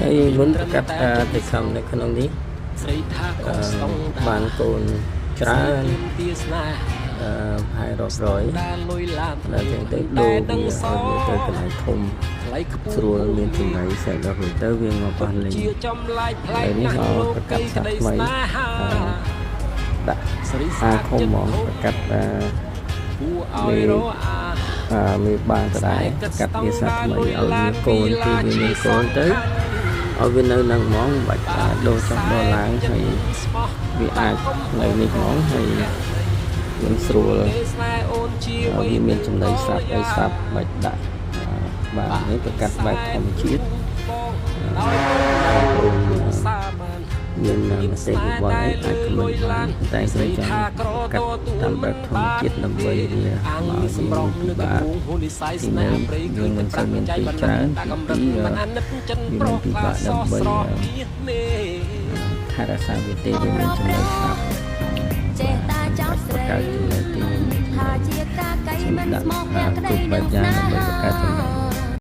ហើយមុនប្រកាសទៅខំនៅក្នុងនេះបានកូនច្រើនហើយរាប់រយដល់ចឹងទៅដូរវាទៅកន្លែងធំស្រួលមានចំណៃសេដល់ទៅវាមកប៉ះលេងហើយនេះមកប្រកាសសាថ្មីដាក់ខំហ្មងប្រកាសមានបានទៅដែរកាត់វាសាថ្មីឲ្យមានកូនគឺវាមានកូនទៅឲ្យវានៅនឹងហ្មងបាច់ដូរចុះដូរឡើងហើយវាអាចនៅនេះហ្មងហើយយើងស្រួលវាមានចំណីស្រាប់អីស្រាប់បាច់ដាក់បាទនេះប្រកាសបែបធម្មជាតិមានមតិវិវត្តអីអាចខមមិនបានតែគ្រាន់ចង់កាត់តាមបែបធម្មជាតិដើម្បីវាមកសម្រងពីបាទទីនេះយើងមិនសូវមានទីច្រើនពីវាមានពីបាទដើម្បីថែរក្សាវាទេវាមានចំណុចស្រាប់ចេះតាចោតស្រីថាជាការកៃមិនស្មោះអ្នកក្តីនឹងណា